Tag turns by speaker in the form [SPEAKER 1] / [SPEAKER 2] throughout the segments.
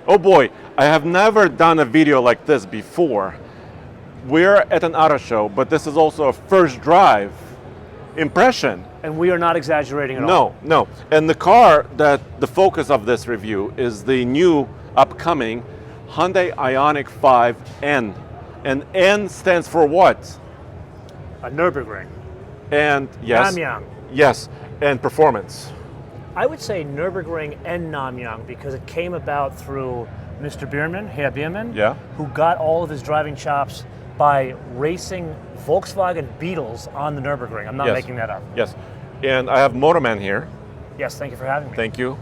[SPEAKER 1] Oh boy, I have never done a video like this before. We're at an auto show, but this is also a first drive impression.
[SPEAKER 2] And we are not exaggerating at all.
[SPEAKER 1] No. And the car that the focus of this review is the new upcoming Hyundai Ioniq 5N. And N stands for what?
[SPEAKER 2] A Nürburgring.
[SPEAKER 1] And yes.
[SPEAKER 2] Namyang.
[SPEAKER 1] Yes, and performance.
[SPEAKER 2] I would say Nürburgring and Namyang because it came about through Mr. Biermann, Herr Biermann, who got all of his driving chops by racing Volkswagen Beetles on the Nürburgring. I'm not making that up.
[SPEAKER 1] Yes, and I have Motorman here.
[SPEAKER 2] Yes, thank you for having me.
[SPEAKER 1] Thank you.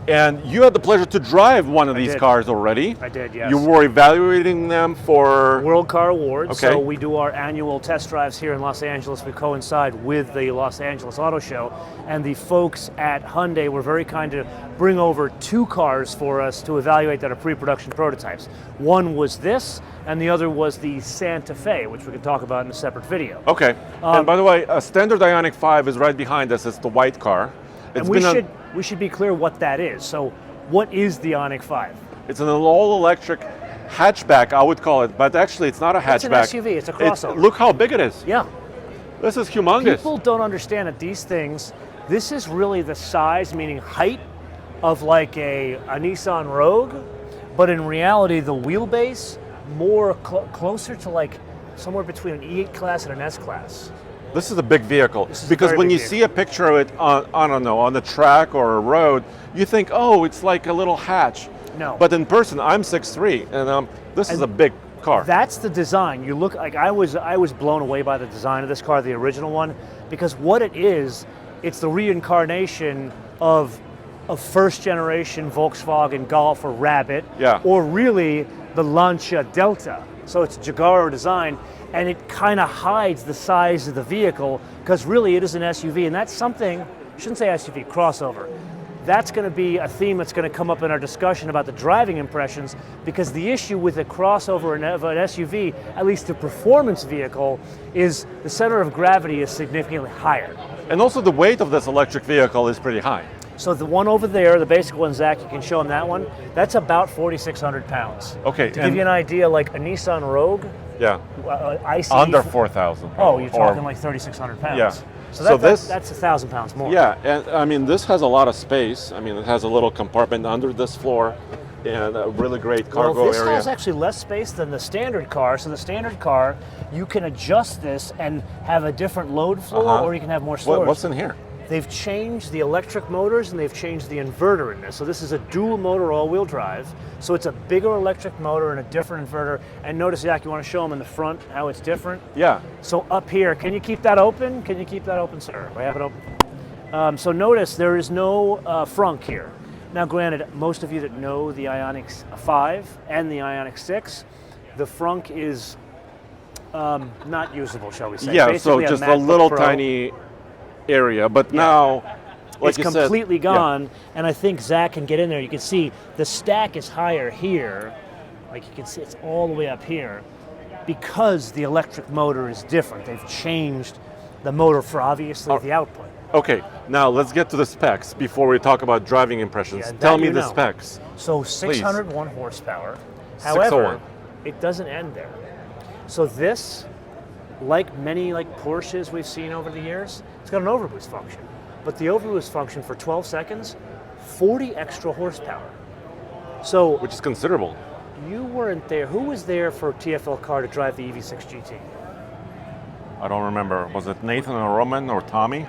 [SPEAKER 1] And you had the pleasure to drive one of these cars already.
[SPEAKER 2] I did, yes.
[SPEAKER 1] You were evaluating them for...
[SPEAKER 2] World Car Awards.
[SPEAKER 1] Okay.
[SPEAKER 2] So we do our annual test drives here in Los Angeles. We coincide with the Los Angeles Auto Show. And the folks at Hyundai were very kind to bring over 2 cars for us to evaluate that are pre-production prototypes. One was this, and the other was the Santa Fe, which we can talk about in a separate video.
[SPEAKER 1] Okay. And by the way, a standard Ioniq 5 is right behind us. It's the white car.
[SPEAKER 2] We should be clear what that is. So what is the Ioniq 5?
[SPEAKER 1] It's an all-electric hatchback, I would call it, but actually it's not a hatchback.
[SPEAKER 2] It's an SUV, it's a crossover.
[SPEAKER 1] Look how big it is.
[SPEAKER 2] Yeah.
[SPEAKER 1] This is humongous.
[SPEAKER 2] People don't understand that these things, this is really the size, meaning height, of like a Nissan Rogue, but in reality the wheelbase more closer to like somewhere between an E8 class and an S class.
[SPEAKER 1] This is a big vehicle because when you see a picture of it on the track or a road, you think, oh, it's like a little hatch.
[SPEAKER 2] No.
[SPEAKER 1] But in person, I'm 6'3", and this is a big car.
[SPEAKER 2] That's the design. You look like I was blown away by the design of this car, the original one, because what it is, it's the reincarnation of a first generation Volkswagen Golf or Rabbit, or really the Lancia Delta. So it's Jaguar design. And it kind of hides the size of the vehicle because really it is an SUV, and that's something, I shouldn't say SUV, crossover. That's going to be a theme that's going to come up in our discussion about the driving impressions, because the issue with a crossover of an SUV, at least a performance vehicle, is the center of gravity is significantly higher.
[SPEAKER 1] And also the weight of this electric vehicle is pretty high.
[SPEAKER 2] So the one over there, the basic one, Zach, you can show him that one, that's about 4,600 pounds.
[SPEAKER 1] Okay.
[SPEAKER 2] To give you an idea, like a Nissan Rogue, ICE
[SPEAKER 1] under 4,000.
[SPEAKER 2] Oh, you're talking like 3,600 pounds.
[SPEAKER 1] Yeah.
[SPEAKER 2] So that's 1,000 pounds more.
[SPEAKER 1] Yeah, and I mean, this has a lot of space. I mean, it has a little compartment under this floor and a really great cargo area.
[SPEAKER 2] This has actually less space than the standard car. So the standard car, you can adjust this and have a different load floor, or you can have more storage.
[SPEAKER 1] What's in here?
[SPEAKER 2] They've changed the electric motors and they've changed the inverter in this. So this is a dual motor all-wheel drive. So it's a bigger electric motor and a different inverter. And notice, Zach, you want to show them in the front how it's different?
[SPEAKER 1] Yeah.
[SPEAKER 2] So up here, can you keep that open? Can you keep that open, sir? We have it open. So notice there is no frunk here. Now granted, most of you that know the Ioniq 5 and the Ioniq 6, the frunk is not usable, shall we say.
[SPEAKER 1] Yeah,
[SPEAKER 2] basically
[SPEAKER 1] so just a little tiny area, but now, like
[SPEAKER 2] it's completely gone, and I think Zach can get in there. You can see the stack is higher here, like you can see it's all the way up here, because the electric motor is different. They've changed the motor for obviously the output.
[SPEAKER 1] Okay, now let's get to the specs before we talk about driving impressions. Tell me the specs.
[SPEAKER 2] So 601 horsepower. However, it doesn't end there. So this, like many Porsches we've seen over the years, it's got an overboost function. But the overboost function for 12 seconds, 40 extra horsepower. So,
[SPEAKER 1] which is considerable.
[SPEAKER 2] You weren't there. Who was there for TFL car to drive the EV6 GT?
[SPEAKER 1] I don't remember. Was it Nathan or Roman or Tommy?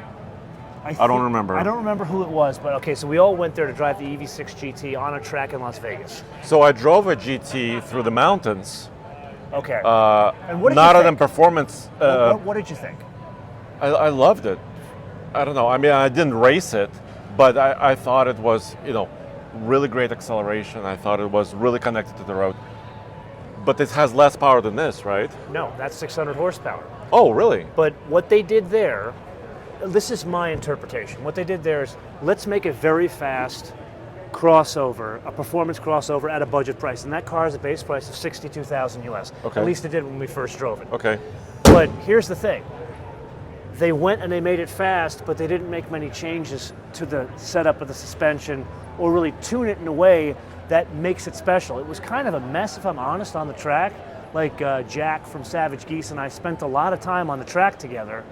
[SPEAKER 1] I don't remember.
[SPEAKER 2] I don't remember who it was, but okay, so we all went there to drive the EV6 GT on a track in Las Vegas.
[SPEAKER 1] So I drove a GT through the mountains.
[SPEAKER 2] Okay. And what did
[SPEAKER 1] not
[SPEAKER 2] you think?
[SPEAKER 1] on performance.
[SPEAKER 2] What did you think?
[SPEAKER 1] I loved it. I don't know. I mean, I didn't race it, but I thought it was, really great acceleration. I thought it was really connected to the road. But it has less power than this, right?
[SPEAKER 2] No, that's 600 horsepower.
[SPEAKER 1] Oh, really?
[SPEAKER 2] But what they did there, this is my interpretation. What they did there is, let's make a very fast crossover, a performance crossover at a budget price. And that car has a base price of $62,000 US.
[SPEAKER 1] Okay.
[SPEAKER 2] At least it did when we first drove it.
[SPEAKER 1] Okay.
[SPEAKER 2] But here's the thing. They went and they made it fast, but they didn't make many changes to the setup of the suspension or really tune it in a way that makes it special. It was kind of a mess, if I'm honest, on the track. Like Jack from Savage Geese and I spent a lot of time on the track together,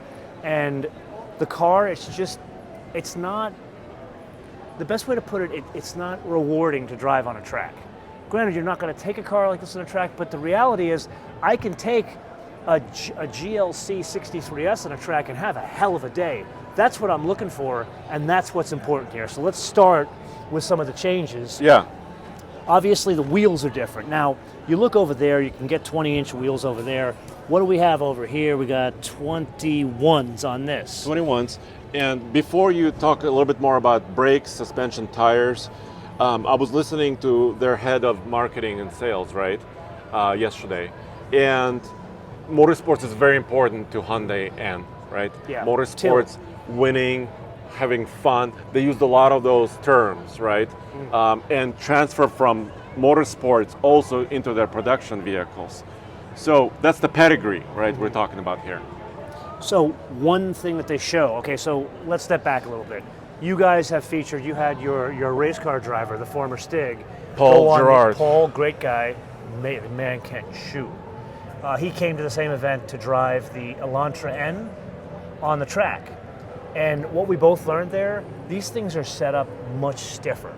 [SPEAKER 2] and the car, it's not, the best way to put it, it's not rewarding to drive on a track. Granted, you're not going to take a car like this on a track, but the reality is I can take a GLC 63S on a track and have a hell of a day. That's what I'm looking for, and that's what's important here. So let's start with some of the changes.
[SPEAKER 1] Yeah.
[SPEAKER 2] Obviously, the wheels are different. Now, you look over there, you can get 20-inch wheels over there. What do we have over here? We got 21s on this.
[SPEAKER 1] 21s. And before you talk a little bit more about brakes, suspension, tires, I was listening to their head of marketing and sales, right, yesterday. And motorsports is very important to Hyundai and, right?
[SPEAKER 2] Yeah.
[SPEAKER 1] Motorsports, winning, having fun. They used a lot of those terms, right? And transfer from motorsports also into their production vehicles. So that's the pedigree, right, we're talking about here.
[SPEAKER 2] So one thing that they show, okay, so let's step back a little bit. You guys have featured, you had your race car driver, the former Stig.
[SPEAKER 1] Paul Gerard.
[SPEAKER 2] Paul, great guy, the man can shoot. He came to the same event to drive the Elantra N on the track. And what we both learned there, these things are set up much stiffer.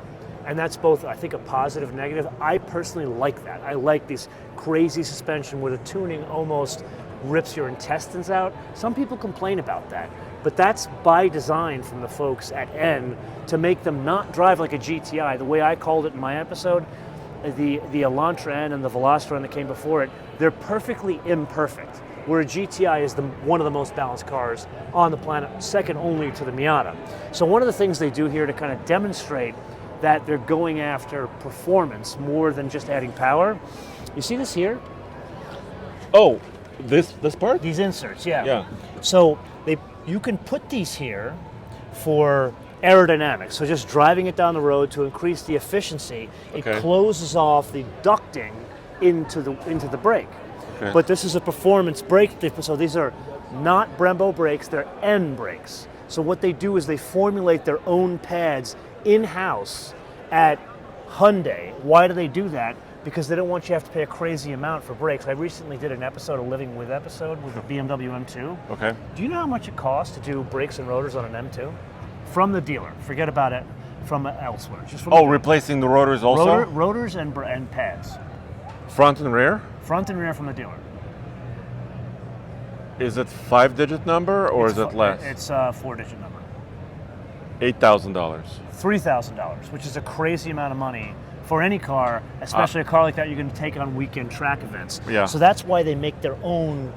[SPEAKER 2] And that's both, I think, a positive and negative. I personally like that. I like this crazy suspension where the tuning almost rips your intestines out. Some people complain about that, but that's by design from the folks at N to make them not drive like a GTI. The way I called it in my episode, the Elantra N and the Veloster N that came before it, they're perfectly imperfect, where a GTI is one of the most balanced cars on the planet, second only to the Miata. So one of the things they do here to kind of demonstrate that they're going after performance more than just adding power, you see this here?
[SPEAKER 1] Oh, this part?
[SPEAKER 2] These inserts, yeah.
[SPEAKER 1] Yeah.
[SPEAKER 2] So you can put these here for aerodynamics. So just driving it down the road to increase the efficiency, it closes off the ducting into the brake. Okay. But this is a performance brake, so these are not Brembo brakes, they're N brakes. So what they do is they formulate their own pads in-house at Hyundai. Why do they do that? Because they don't want you to have to pay a crazy amount for brakes. I recently did an episode, a Living With episode, with a BMW M2.
[SPEAKER 1] Okay.
[SPEAKER 2] Do you know how much it costs to do brakes and rotors on an M2? From the dealer. Forget about it from elsewhere. Just from
[SPEAKER 1] replacing the rotors also?
[SPEAKER 2] Rotors and pads.
[SPEAKER 1] Front and rear?
[SPEAKER 2] Front and rear from the dealer.
[SPEAKER 1] Is it 5-digit number or is it less?
[SPEAKER 2] It's a 4-digit number.
[SPEAKER 1] $8,000.
[SPEAKER 2] $3,000, which is a crazy amount of money for any car, especially a car like that you're going to take on weekend track events.
[SPEAKER 1] Yeah.
[SPEAKER 2] So that's why they make their own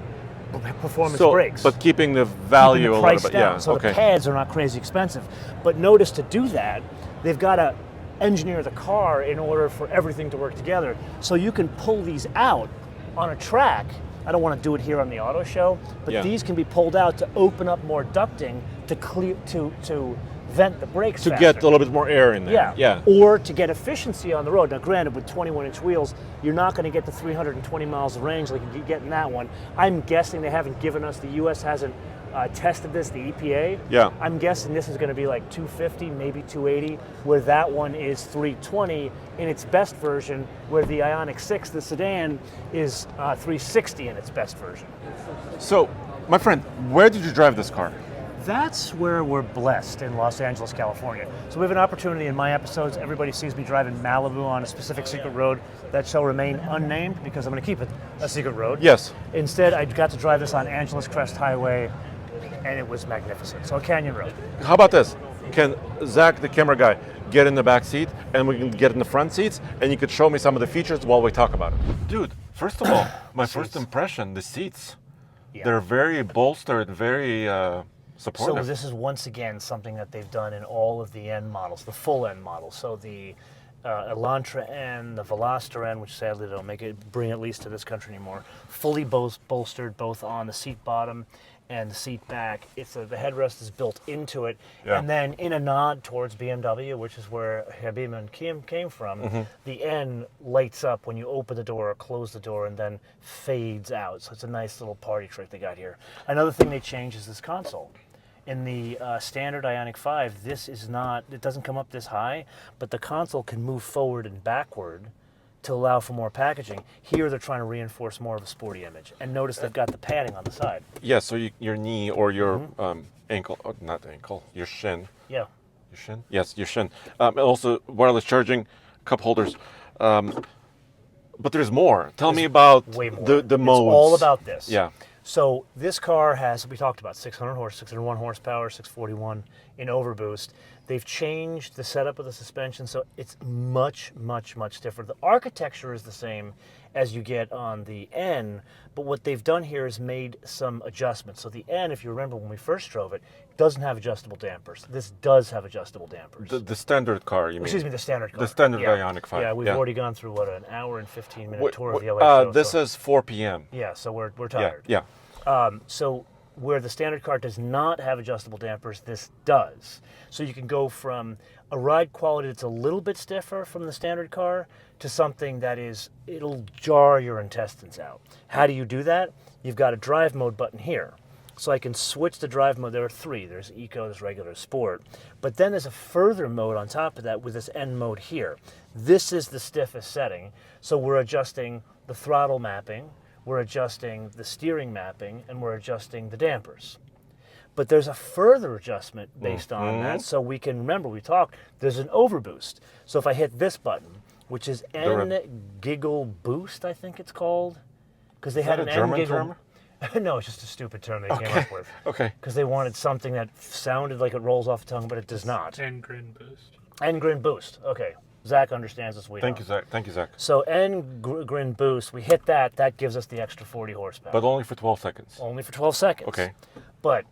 [SPEAKER 2] performance brakes.
[SPEAKER 1] But keeping the value
[SPEAKER 2] keeping the
[SPEAKER 1] a
[SPEAKER 2] price
[SPEAKER 1] little bit.
[SPEAKER 2] down.
[SPEAKER 1] Yeah.
[SPEAKER 2] So
[SPEAKER 1] okay.
[SPEAKER 2] the pads are not crazy expensive. But notice to do that, they've got to engineer the car in order for everything to work together. So you can pull these out on a track. I don't want to do it here on the auto show, but these can be pulled out to open up more ducting to vent the brakes
[SPEAKER 1] to
[SPEAKER 2] faster.
[SPEAKER 1] get a little bit more air in there.
[SPEAKER 2] Yeah. Or to get efficiency on the road. Now, granted, with 21-inch wheels, you're not going to get the 320 miles of range like you get in that one. I'm guessing they haven't given us, the U.S. hasn't tested this, the EPA.
[SPEAKER 1] Yeah.
[SPEAKER 2] I'm guessing this is going to be like 250, maybe 280, where that one is 320 in its best version, where the Ioniq 6, the sedan, is 360 in its best version.
[SPEAKER 1] So, my friend, where did you drive this car?
[SPEAKER 2] That's where we're blessed in Los Angeles, California. So we have an opportunity in my episodes. Everybody sees me driving Malibu on a specific secret road that shall remain unnamed because I'm going to keep it a secret road.
[SPEAKER 1] Yes.
[SPEAKER 2] Instead, I got to drive this on Angeles Crest Highway, and it was magnificent. So a canyon road.
[SPEAKER 1] How about this? Can Zach, the camera guy, get in the back seat and we can get in the front seats and you could show me some of the features while we talk about it? Dude, first of all, my first impression, the seats, they're very bolstered, very supportive.
[SPEAKER 2] So this is once again something that they've done in all of the N models, the full N models. So the Elantra N, the Veloster N, which sadly they don't bring at least to this country anymore, fully bolstered both on the seat bottom and the seat back. The headrest is built into it. Yeah. And then in a nod towards BMW, which is where Habib and Kim came from, the N lights up when you open the door or close the door and then fades out. So it's a nice little party trick they got here. Another thing they changed is this console. In the standard Ioniq 5, this is not, it doesn't come up this high, but the console can move forward and backward to allow for more packaging. Here they're trying to reinforce more of a sporty image. And notice they've got the padding on the side.
[SPEAKER 1] Yeah, so your knee or your ankle, not ankle, your shin.
[SPEAKER 2] Yeah.
[SPEAKER 1] Your shin? Yes, your shin. And also wireless charging, cup holders. But there's more. Tell me about
[SPEAKER 2] Way more.
[SPEAKER 1] the modes.
[SPEAKER 2] It's all about this.
[SPEAKER 1] Yeah.
[SPEAKER 2] So this car has, we talked about 601 horsepower, 641 in overboost. They've changed the setup of the suspension, so it's much, much, much different. The architecture is the same as you get on the N, but what they've done here is made some adjustments. So the N, if you remember when we first drove it, doesn't have adjustable dampers. This does have adjustable dampers.
[SPEAKER 1] The standard car, you mean?
[SPEAKER 2] Excuse me, the standard car.
[SPEAKER 1] The standard
[SPEAKER 2] yeah.
[SPEAKER 1] Ioniq 5.
[SPEAKER 2] Yeah, we've already gone through, an hour and 15-minute tour of the LA show.
[SPEAKER 1] This says 4 p.m.
[SPEAKER 2] Yeah, so we're tired.
[SPEAKER 1] Yeah.
[SPEAKER 2] So where the standard car does not have adjustable dampers, this does. So you can go from a ride quality that's a little bit stiffer from the standard car to something that it'll jar your intestines out. How do you do that? You've got a drive mode button here. So I can switch the drive mode. There are three. There's Eco, there's regular, Sport. But then there's a further mode on top of that with this N mode here. This is the stiffest setting. So we're adjusting the throttle mapping, we're adjusting the steering mapping, and we're adjusting the dampers. But there's a further adjustment based on that. So we can, remember we talked, there's an overboost. So if I hit this button, which is N Giggle Boost, I think it's called. Because they had an
[SPEAKER 1] German
[SPEAKER 2] N Giggle.
[SPEAKER 1] term?
[SPEAKER 2] No, it's just a stupid term they came up with.
[SPEAKER 1] Okay.
[SPEAKER 2] Because they wanted something that sounded like it rolls off the tongue, but it does not.
[SPEAKER 3] N-Grin Boost.
[SPEAKER 2] N-Grin Boost. Okay. Zach understands this.
[SPEAKER 1] Thank you, Zach. Thank you, Zach.
[SPEAKER 2] So N-Grin Boost, we hit that. That gives us the extra 40 horsepower.
[SPEAKER 1] But only for 12 seconds.
[SPEAKER 2] Only for 12 seconds.
[SPEAKER 1] Okay.
[SPEAKER 2] But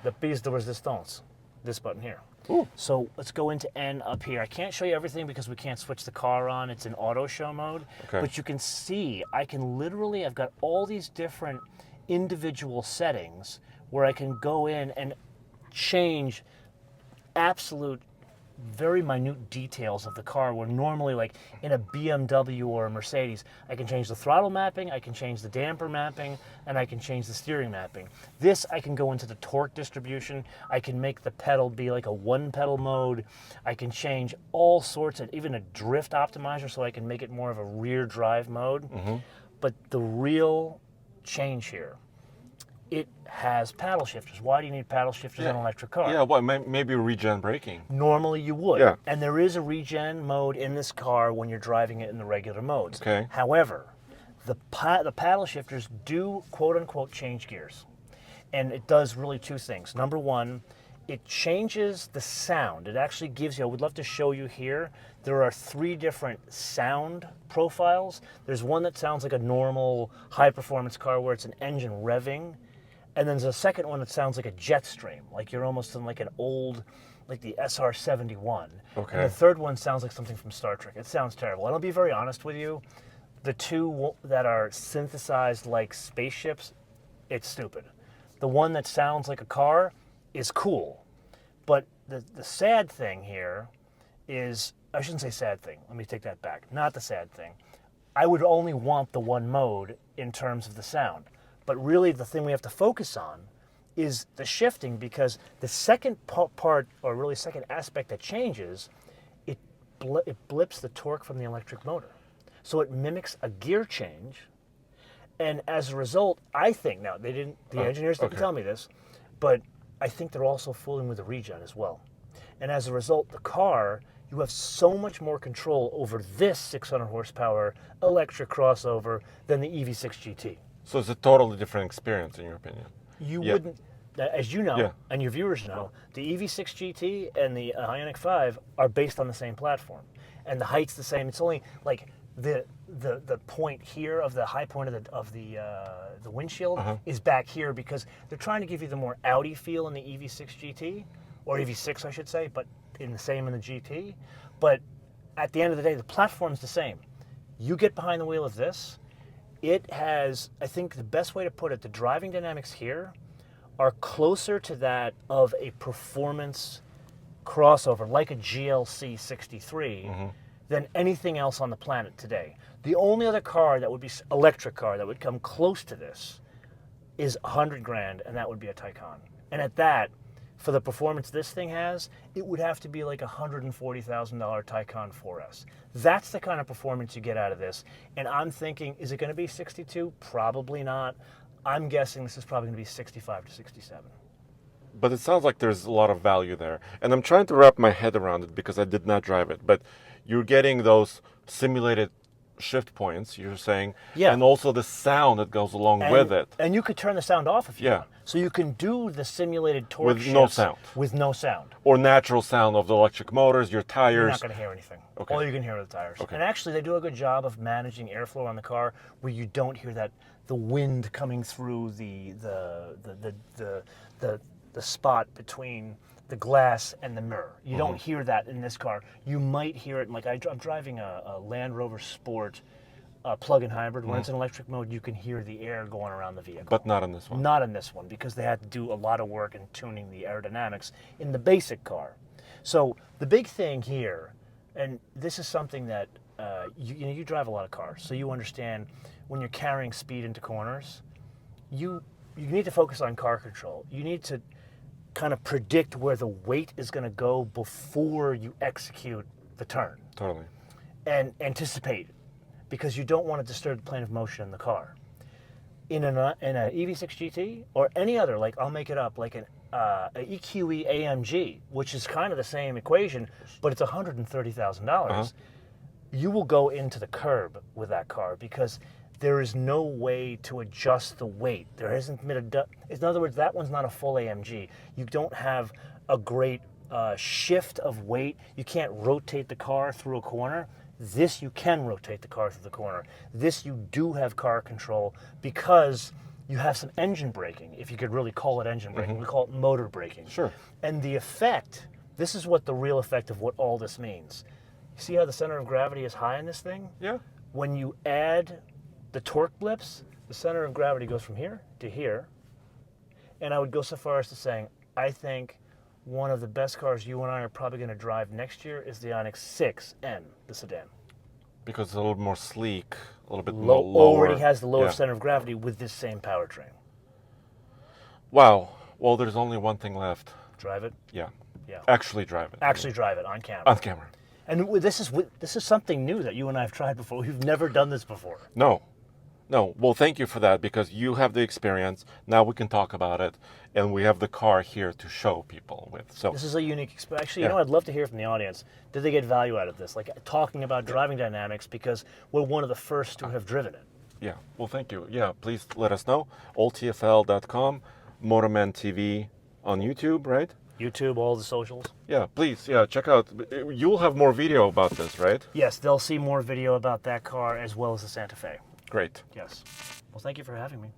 [SPEAKER 2] the piece de resistance, this button here.
[SPEAKER 1] Ooh.
[SPEAKER 2] So let's go into N up here. I can't show you everything because we can't switch the car on. It's in auto show mode.
[SPEAKER 1] Okay.
[SPEAKER 2] But you can see, I've got all these different individual settings where I can go in and change absolute very minute details of the car, where normally like in a BMW or a Mercedes, I can change the throttle mapping, I can change the damper mapping, and I can change the steering mapping. This, I can go into the torque distribution, I can make the pedal be like a one pedal mode, I can change all sorts of, even a drift optimizer, so I can make it more of a rear drive mode. But the real change here, it has paddle shifters. Why do you need paddle shifters in an electric car?
[SPEAKER 1] Yeah, well, maybe regen braking.
[SPEAKER 2] Normally you would.
[SPEAKER 1] Yeah.
[SPEAKER 2] And there is a regen mode in this car when you're driving it in the regular modes.
[SPEAKER 1] Okay.
[SPEAKER 2] However, the paddle shifters do quote unquote change gears. And it does really two things. Number one, it changes the sound. It actually gives you, I would love to show you here, there are three different sound profiles. There's one that sounds like a normal high performance car where it's an engine revving. And then there's a second one that sounds like a jet stream, like you're almost in like an old, like the SR-71.
[SPEAKER 1] Okay.
[SPEAKER 2] And the third one sounds like something from Star Trek. It sounds terrible. And I'll be very honest with you, the two that are synthesized like spaceships, it's stupid. The one that sounds like a car is cool. But the sad thing here is, I shouldn't say sad thing, let me take that back. Not the sad thing. I would only want the one mode in terms of the sound. But really the thing we have to focus on is the shifting, because the second part, or really second aspect that changes, it blips the torque from the electric motor. So it mimics a gear change, and as a result, I think, now the engineers didn't tell me this, but I think they're also fooling with the regen as well. And as a result, the car, you have so much more control over this 600 horsepower electric crossover than the EV6 GT.
[SPEAKER 1] So it's a totally different experience, in your opinion.
[SPEAKER 2] You wouldn't, as you know,
[SPEAKER 1] Yeah.
[SPEAKER 2] and your viewers know, the EV6 GT and the Ioniq 5 are based on the same platform, and the height's the same. It's only like the point here of the high point of the windshield is back here, because they're trying to give you the more Audi feel in the EV6 GT, or EV6 I should say, but in the same in the GT. But at the end of the day, the platform's the same. You get behind the wheel of this, it has, I think the best way to put it, the driving dynamics here are closer to that of a performance crossover, like a GLC 63, than anything else on the planet today. The only other car that would be, electric car, that would come close to this is $100 grand, and that would be a Taycan. And at that, for the performance this thing has, it would have to be like a $140,000 Taycan 4S. That's the kind of performance you get out of this. And I'm thinking, is it going to be 62? Probably not. I'm guessing this is probably going to be 65 to 67.
[SPEAKER 1] But it sounds like there's a lot of value there. And I'm trying to wrap my head around it because I did not drive it. But you're getting those simulated shift points, you're saying,
[SPEAKER 2] Yeah.
[SPEAKER 1] and also the sound that goes along with it.
[SPEAKER 2] And you could turn the sound off if you
[SPEAKER 1] Yeah.
[SPEAKER 2] want. So you can do the simulated torque
[SPEAKER 1] With no
[SPEAKER 2] shifts
[SPEAKER 1] sound.
[SPEAKER 2] With no sound.
[SPEAKER 1] Or natural sound of the electric motors, your tires.
[SPEAKER 2] You're not going to hear anything.
[SPEAKER 1] Okay.
[SPEAKER 2] All you can hear are the tires.
[SPEAKER 1] Okay.
[SPEAKER 2] And actually, they do a good job of managing airflow on the car, where you don't hear the wind coming through the spot between the glass and the mirror. You don't hear that in this car. You might hear it. Like I'm driving a Land Rover Sport plug-in hybrid. When it's in electric mode, you can hear the air going around the vehicle.
[SPEAKER 1] But not in this one.
[SPEAKER 2] Not in this one, because they had to do a lot of work in tuning the aerodynamics in the basic car. So the big thing here, and this is something that you drive a lot of cars, so you understand when you're carrying speed into corners, you need to focus on car control. You need to kind of predict where the weight is going to go before you execute the turn.
[SPEAKER 1] Totally.
[SPEAKER 2] And anticipate it, because you don't want to disturb the plane of motion in the car. In an EV6 GT or any other, like I'll make it up, like an EQE AMG, which is kind of the same equation, but it's $130,000. You will go into the curb with that car because there is no way to adjust the weight. There hasn't been in other words, that one's not a full AMG. You don't have a great shift of weight. You can't rotate the car through a corner. This, you can rotate the car through the corner. This, you do have car control because you have some engine braking, if you could really call it engine braking. We call it motor braking.
[SPEAKER 1] Sure.
[SPEAKER 2] And the effect, this is what the real effect of what all this means. See how the center of gravity is high in this thing?
[SPEAKER 1] Yeah.
[SPEAKER 2] When you add the torque blips, the center of gravity goes from here to here. And I would go so far as to saying, I think one of the best cars you and I are probably going to drive next year is the Ioniq 6N, the sedan.
[SPEAKER 1] Because it's a little more sleek, a little bit
[SPEAKER 2] Lower.
[SPEAKER 1] lower.
[SPEAKER 2] Already has the lower
[SPEAKER 1] Yeah.
[SPEAKER 2] center of gravity with this same powertrain.
[SPEAKER 1] Wow. Well, there's only one thing left.
[SPEAKER 2] Drive it?
[SPEAKER 1] Yeah.
[SPEAKER 2] Yeah.
[SPEAKER 1] Actually drive it.
[SPEAKER 2] Actually drive it on camera.
[SPEAKER 1] On camera.
[SPEAKER 2] And this is something new that you and I have tried before. We've never done this before.
[SPEAKER 1] No. Well, thank you for that because you have the experience. Now we can talk about it, and we have the car here to show people with. So
[SPEAKER 2] This is a unique experience. Actually,
[SPEAKER 1] Yeah.
[SPEAKER 2] I'd love to hear from the audience. Did they get value out of this? Like talking about driving dynamics, because we're one of the first to have driven it.
[SPEAKER 1] yeah. Well, thank you. Yeah. Please let us know. alltfl.com, Motorman TV on YouTube, right?
[SPEAKER 2] YouTube, all the socials.
[SPEAKER 1] Yeah. Please. Yeah. Check out. You'll have more video about this, right?
[SPEAKER 2] Yes, they'll see more video about that car as well as the Santa Fe.
[SPEAKER 1] Great.
[SPEAKER 2] Yes. Well, thank you for having me.